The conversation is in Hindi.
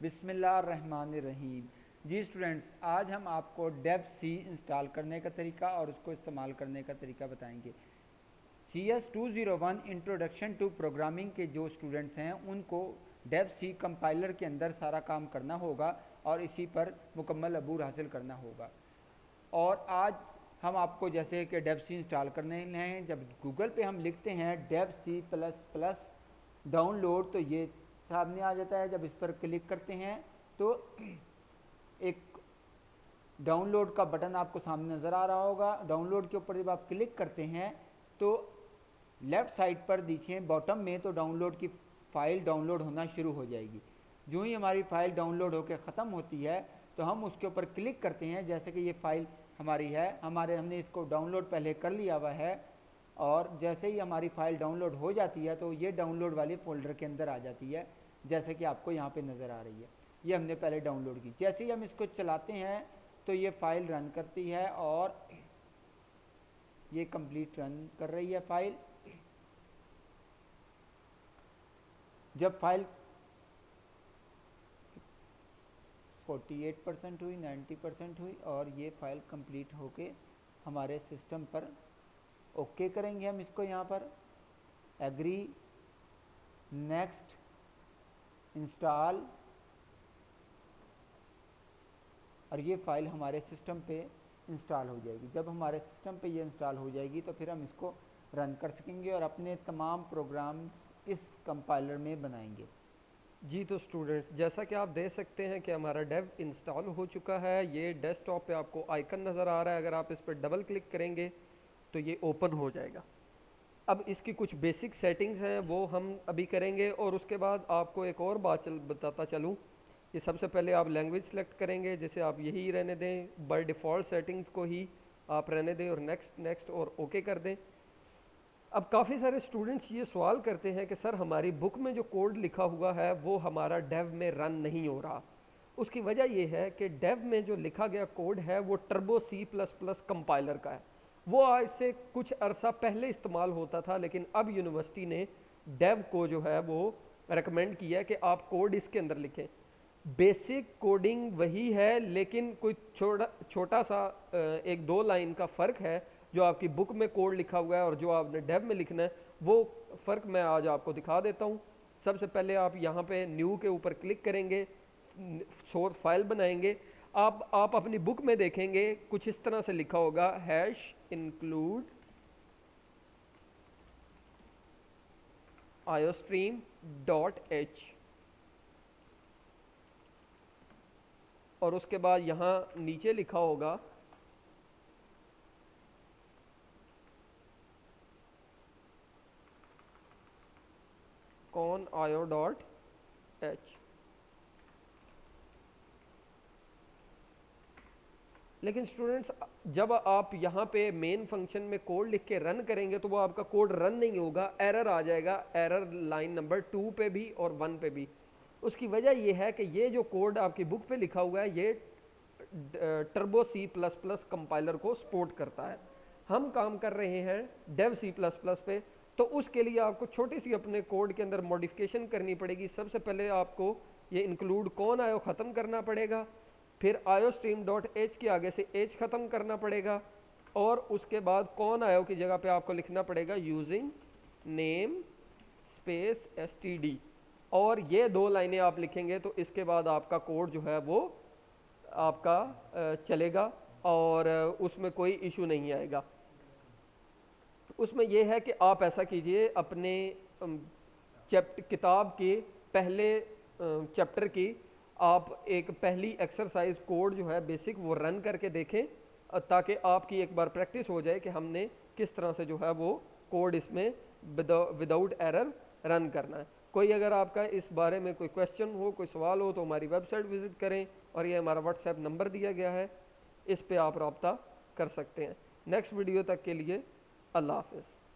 बिस्मिल्लाहिर्रहमानिर्रहीम। जी स्टूडेंट्स, आज हम आपको डेव सी इंस्टॉल करने का तरीका और उसको इस्तेमाल करने का तरीका बताएंगे। CS201 इंट्रोडक्शन टू प्रोग्रामिंग के जो स्टूडेंट्स हैं उनको डेव सी कंपाइलर के अंदर सारा काम करना होगा और इसी पर मुकम्मल अबूर हासिल करना होगा। और आज हम आपको जैसे कि डेव सी इंस्टॉल करने हैं, जब गूगल पे हम लिखते हैं Dev C plus plus download तो ये सामने आ जाता है। जब इस पर क्लिक करते हैं तो एक डाउनलोड का बटन आपको सामने नज़र आ रहा होगा। डाउनलोड के ऊपर जब आप क्लिक करते हैं तो लेफ़्ट साइड पर देखिए बॉटम में तो डाउनलोड की फ़ाइल डाउनलोड होना शुरू हो जाएगी। जो ही हमारी फ़ाइल डाउनलोड होकर ख़त्म होती है तो हम उसके ऊपर क्लिक करते हैं। जैसे कि ये फ़ाइल हमारी है, हमने इसको डाउनलोड पहले कर लिया हुआ है और जैसे ही हमारी फ़ाइल डाउनलोड हो जाती है तो ये डाउनलोड वाले फ़ोल्डर के अंदर आ जाती है, जैसे कि आपको यहाँ पे नज़र आ रही है। ये हमने पहले डाउनलोड की। जैसे ही हम इसको चलाते हैं तो ये फ़ाइल रन करती है और ये कंप्लीट रन कर रही है फ़ाइल। जब फाइल 48% हुई, 90% हुई और ये फ़ाइल कंप्लीट होके हमारे सिस्टम पर ओके करेंगे हम इसको। यहाँ पर एग्री, नेक्स्ट, इंस्टॉल, और ये फ़ाइल हमारे सिस्टम पे इंस्टॉल हो जाएगी। जब हमारे सिस्टम पे ये इंस्टॉल हो जाएगी तो फिर हम इसको रन कर सकेंगे और अपने तमाम प्रोग्राम्स इस कंपाइलर में बनाएंगे। जी तो स्टूडेंट्स, जैसा कि आप देख सकते हैं कि हमारा डेव इंस्टॉल हो चुका है। ये डेस्कटॉप पे आपको आइकन नज़र आ रहा है। अगर आप इस पर डबल क्लिक करेंगे तो ये ओपन हो जाएगा। अब इसकी कुछ बेसिक सेटिंग्स हैं वो हम अभी करेंगे और उसके बाद आपको एक और बात बताता चलूँ कि सबसे पहले आप लैंग्वेज सेलेक्ट करेंगे, जैसे आप यही रहने दें, बाय डिफ़ॉल्ट सेटिंग्स को ही आप रहने दें और नेक्स्ट नेक्स्ट और ओके कर दें। अब काफ़ी सारे स्टूडेंट्स ये सवाल करते हैं कि सर हमारी बुक में जो कोड लिखा हुआ है वो हमारा डेव में रन नहीं हो रहा। उसकी वजह ये है कि डेव में जो लिखा गया कोड है वो टर्बो C++ कंपाइलर का है। वो आज से कुछ अरसा पहले इस्तेमाल होता था, लेकिन अब यूनिवर्सिटी ने डेव को जो है वो रेकमेंड किया है कि आप कोड इसके अंदर लिखें। बेसिक कोडिंग वही है, लेकिन कोई छोटा सा एक दो लाइन का फ़र्क है। जो आपकी बुक में कोड लिखा हुआ है और जो आपने डेव में लिखना है वो फ़र्क मैं आज आपको दिखा देता हूँ। सबसे पहले आप यहाँ पे न्यू के ऊपर क्लिक करेंगे, सोर्स फाइल बनाएंगे। आप अपनी बुक में देखेंगे कुछ इस तरह से लिखा होगा #include iostream.h और उसके बाद यहाँ नीचे लिखा होगा conio.h। लेकिन स्टूडेंट्स, जब आप यहाँ पे मेन फंक्शन में कोड लिख के रन करेंगे तो वो आपका कोड रन नहीं होगा, एरर आ जाएगा, एरर लाइन नंबर 2 पे भी और 1 पे भी। उसकी वजह ये है कि ये जो कोड आपकी बुक पे लिखा हुआ है ये टर्बो C++ कंपाइलर को सपोर्ट करता है। हम काम कर रहे हैं डेव C++ पे, तो उसके लिए आपको छोटी सी अपने कोड के अंदर मॉडिफिकेशन करनी पड़ेगी। सबसे पहले आपको ये इंक्लूड कौन आयो ख़त्म करना पड़ेगा, फिर iostream.h के आगे से h ख़त्म करना पड़ेगा और उसके बाद कौन आयो की जगह पे आपको लिखना पड़ेगा यूजिंग नेम स्पेस std। और ये दो लाइनें आप लिखेंगे तो इसके बाद आपका कोड जो है वो आपका चलेगा और उसमें कोई इशू नहीं आएगा। उसमें यह है कि आप ऐसा कीजिए, अपने किताब के पहले चैप्टर की आप एक पहली एक्सरसाइज कोड जो है बेसिक वो रन करके देखें, ताकि आपकी एक बार प्रैक्टिस हो जाए कि हमने किस तरह से जो है वो कोड इसमें विदाउट एरर रन करना है। कोई अगर आपका इस बारे में कोई क्वेश्चन हो, कोई सवाल हो तो हमारी वेबसाइट विज़िट करें और ये हमारा व्हाट्सएप नंबर दिया गया है, इस पे आप रब्ता कर सकते हैं। नेक्स्ट वीडियो तक के लिए अल्लाह हाफ़िज़।